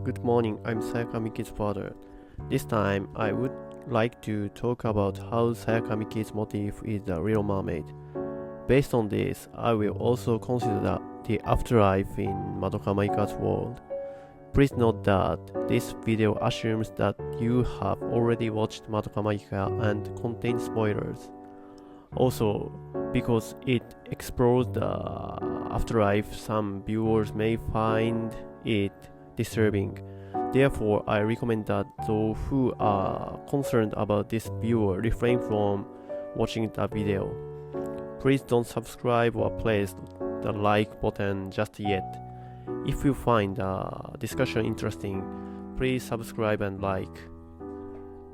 Good morning, I'm Sayaka Miki's father. This time, I would like to talk about how Sayaka Miki's motif is the Little Mermaid. Based on this, I will also consider the afterlife in Madoka Maika's world. Please note that this video assumes that you have already watched Madoka Maika and contains spoilers. Also, because it explores the afterlife, some viewers may find it disturbing. Therefore, I recommend that those who are concerned about this viewer refrain from watching the video. Please don't subscribe or press the like button just yet. If you find the discussion interesting, please subscribe and like.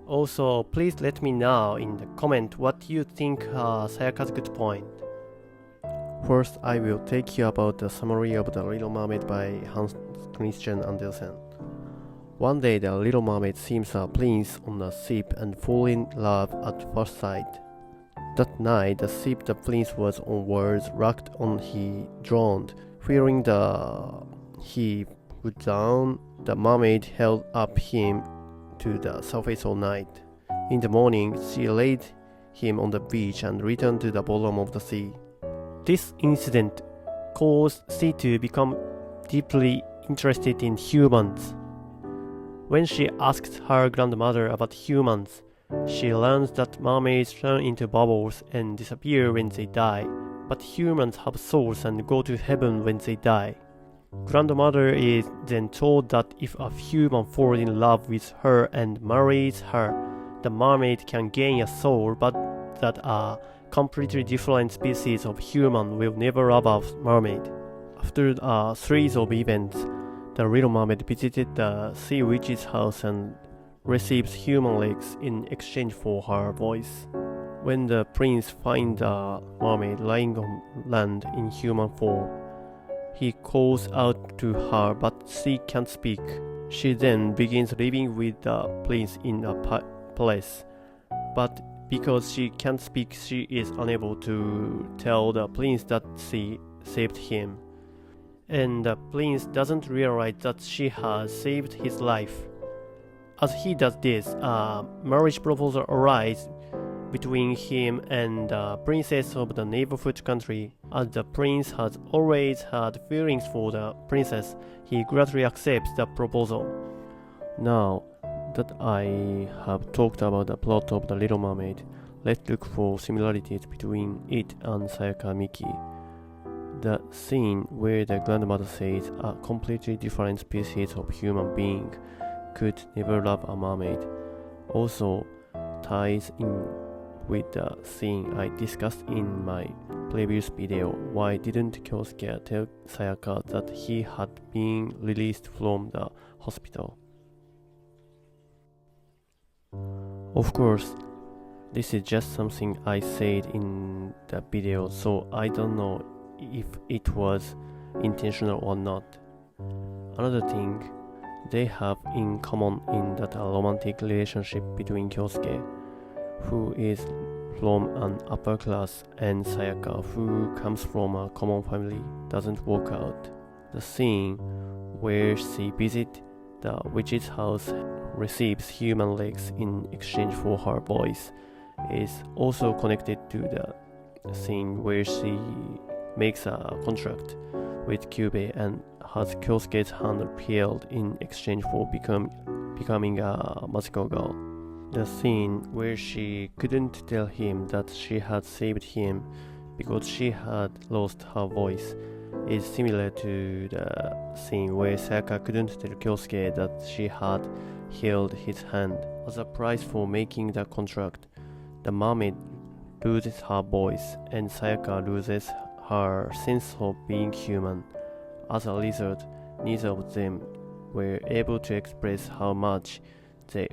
Also, please let me know in the comment what you think Sayaka's good point. First, I will take you about the summary of The Little Mermaid by Hans Christian Andersen. One day, the Little Mermaid sees a prince on a ship and falls in love at first sight. That night, the ship the prince was on was wrecked and he drowned. Fearing he would drown, the mermaid held up him to the surface all night. In the morning, she laid him on the beach and returned to the bottom of the sea. This incident caused she to become deeply interested in humans. When she asked her grandmother about humans, she learns that mermaids turn into bubbles and disappear when they die, but humans have souls and go to heaven when they die. Grandmother is then told that if a human falls in love with her and marries her, the mermaid can gain a soul, but that a completely different species of human will never love a mermaid. After a series of events, the Little Mermaid visited the sea witch's house and receives human legs in exchange for her voice. When the prince finds the mermaid lying on land in human form, he calls out to her but she can't speak. She then begins living with the prince in a palace, but because she can't speak, she is unable to tell the prince that she saved him. And the prince doesn't realize that she has saved his life. As he does this, a marriage proposal arises between him and the princess of the neighborhood country. As the prince has always had feelings for the princess, he gladly accepts the proposal. Now that I have talked about the plot of The Little Mermaid, let's look for similarities between it and Sayaka Miki. The scene where the grandmother says a completely different species of human being could never love a mermaid also ties in with the scene I discussed in my previous video. Why didn't Kyosuke tell Sayaka that he had been released from the hospital? Of course, this is just something I said in the video, so I don't know if it was intentional or not. Another thing they have in common in that a romantic relationship between Kyosuke, who is from an upper class, and Sayaka, who comes from a common family, doesn't work out. The scene where she visits the witch's house, receives human legs in exchange for her voice, is also connected to the scene where she makes a contract with Kyubey and has Kyosuke's hand peeled in exchange for becoming a magical girl. The scene where she couldn't tell him that she had saved him because she had lost her voice is similar to the scene where Sayaka couldn't tell Kyosuke that she had healed his hand. As a price for making the contract, the mermaid loses her voice and Sayaka loses her sense of being human. As a result, neither of them were able to express how much they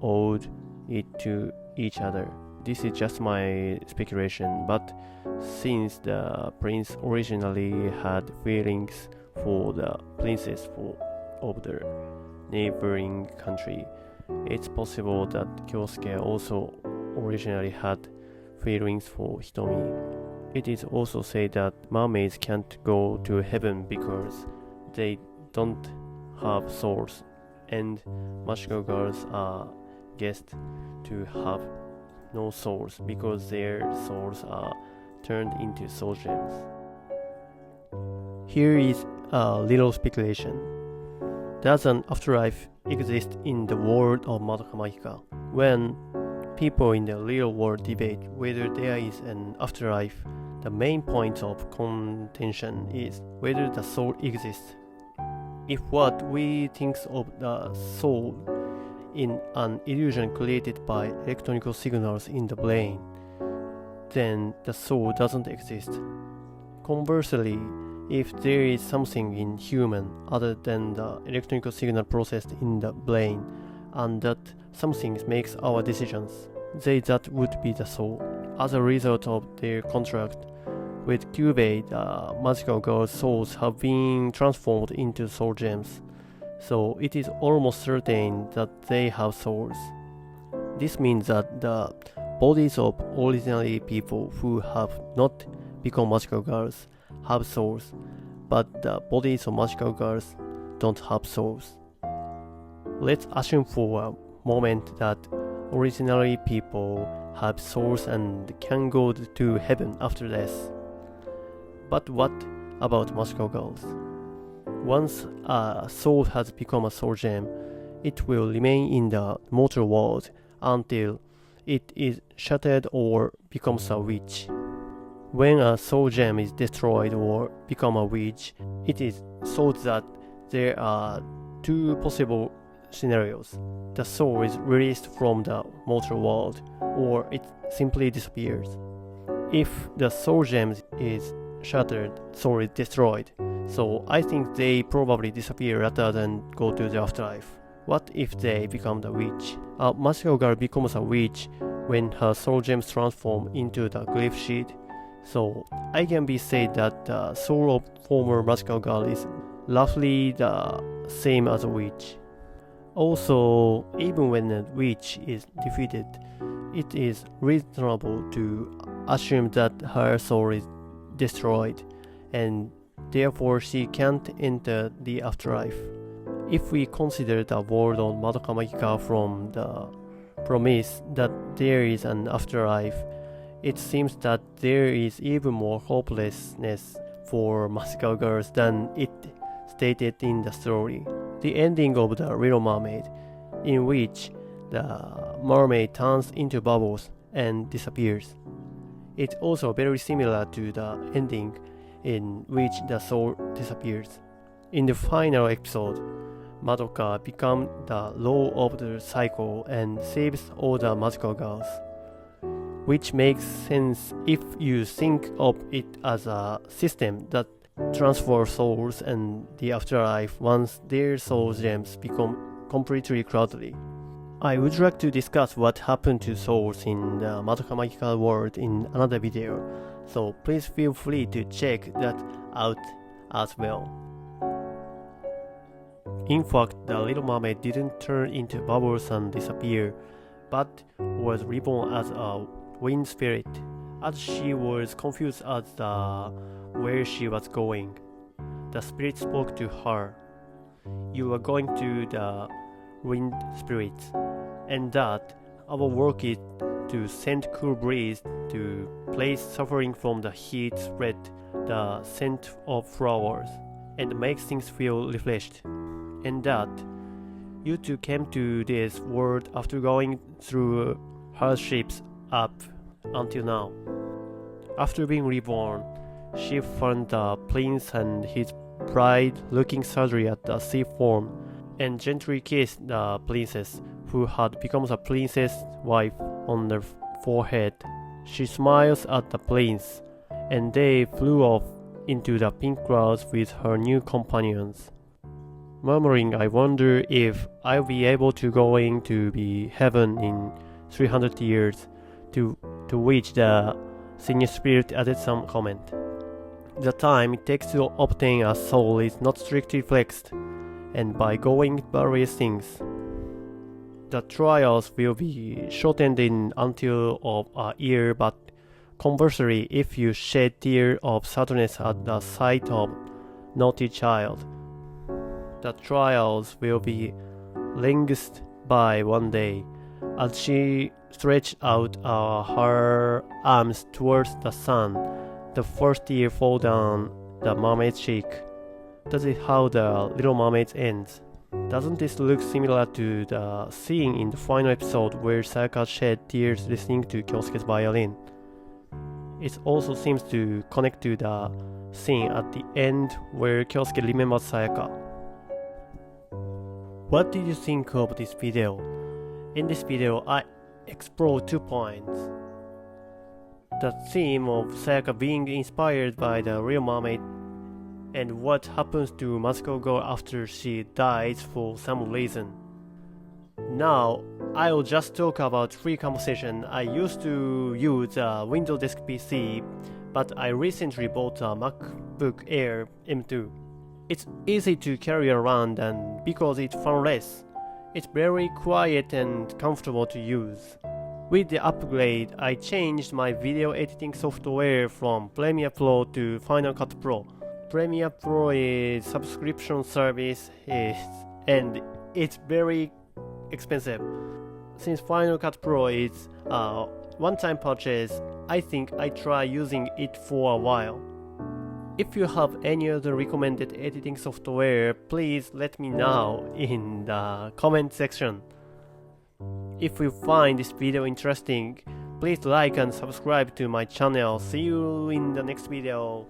owed it to each other. This is just my speculation, but since the prince originally had feelings for the princess of the neighboring country, it's possible that Kyosuke also originally had feelings for Hitomi. It is also said that mermaids can't go to heaven because they don't have souls. and magical girls are guessed to have no souls because their souls are turned into soul gems. Here is a little speculation. Does an afterlife exist in the world of Madoka Magica? When people in the real world debate whether there is an afterlife, the main point of contention is whether the soul exists. If what we think of the soul in an illusion created by electronic signals in the brain, then the soul doesn't exist. Conversely, if there is something in human other than the electronic signal processed in the brain, and that something makes our decisions, that would be the soul. As a result of their contract with Kyubei, the magical girls' souls have been transformed into soul gems, so it is almost certain that they have souls. This means that the bodies of ordinary people who have not become magical girls have souls, but the bodies of magical girls don't have souls. Let's assume for a moment that ordinary people have souls and can go to heaven after death. But what about magical girls? Once a soul has become a soul gem, it will remain in the mortal world until it is shattered or becomes a witch. When a soul gem is destroyed or become a witch, it is thought that there are two possible scenarios. The soul is released from the mortal world, or it simply disappears. If the soul gem is shattered, soul is destroyed, so I think they probably disappear rather than go to the afterlife. What if they become the witch? A magical girl becomes a witch when her soul gems transform into the grief sheet, so I can be said that the soul of former magical girl is roughly the same as a witch. Also, even when a witch is defeated, it is reasonable to assume that her soul is destroyed, and therefore she can't enter the afterlife. If we consider the world of Madoka Magica from the premise that there is an afterlife, it seems that there is even more hopelessness for magical girls than it stated in the story. The ending of the Little Mermaid, in which the mermaid turns into bubbles and disappears. It's also very similar to the ending in which the soul disappears. In the final episode, Madoka becomes the law of the cycle and saves all the magical girls, which makes sense if you think of it as a system that transfers souls and the afterlife once their soul gems become completely cloudly. I would like to discuss what happened to souls in the Madoka Magica world in another video, so please feel free to check that out as well. In fact, the Little Mermaid didn't turn into bubbles and disappear, but was reborn as a wind spirit, as she was confused as to where she was going. The spirit spoke to her. You are going to the wind spirits, and that our work is to send cool breeze to place suffering from the heat, spread the scent of flowers, and make things feel refreshed, and that you two came to this world after going through hardships up until now. After being reborn, she found the prince and his bride looking sadly at the sea form, and gently kissed the princess, who had become a princess wife, on her forehead. She smiles at the prince, and they flew off into the pink clouds with her new companions. Murmuring, I wonder if I'll be able to going to be heaven in 300 years, to which the senior spirit added some comment. The time it takes to obtain a soul is not strictly flexed, and by going various things, the trials will be shortened in until of a year, but conversely, if you shed tears of sadness at the sight of naughty child, the trials will be lengthened by 1 day as she stretched out her arms towards the sun. The first tear fall down the mermaid's cheek. That is how the Little Mermaid ends. Doesn't this look similar to the scene in the final episode where Sayaka shed tears listening to Kyosuke's violin? It also seems to connect to the scene at the end where Kyosuke remembers Sayaka. What did you think of this video? In this video, I explore 2 points. The theme of Sayaka being inspired by the real mermaid and what happens to magical girl after she dies for some reason. Now, I will just talk about free conversation. I used to use a Windows Desk PC, but I recently bought a MacBook Air M2. It's easy to carry around and because it's fanless, it's very quiet and comfortable to use. With the upgrade, I changed my video editing software from Premiere Pro to Final Cut Pro. Premiere Pro is subscription service and it's very expensive. Since Final Cut Pro is a one-time purchase, I think I try using it for a while. If you have any other recommended editing software, please let me know in the comment section. If you find this video interesting, please like and subscribe to my channel. See you in the next video.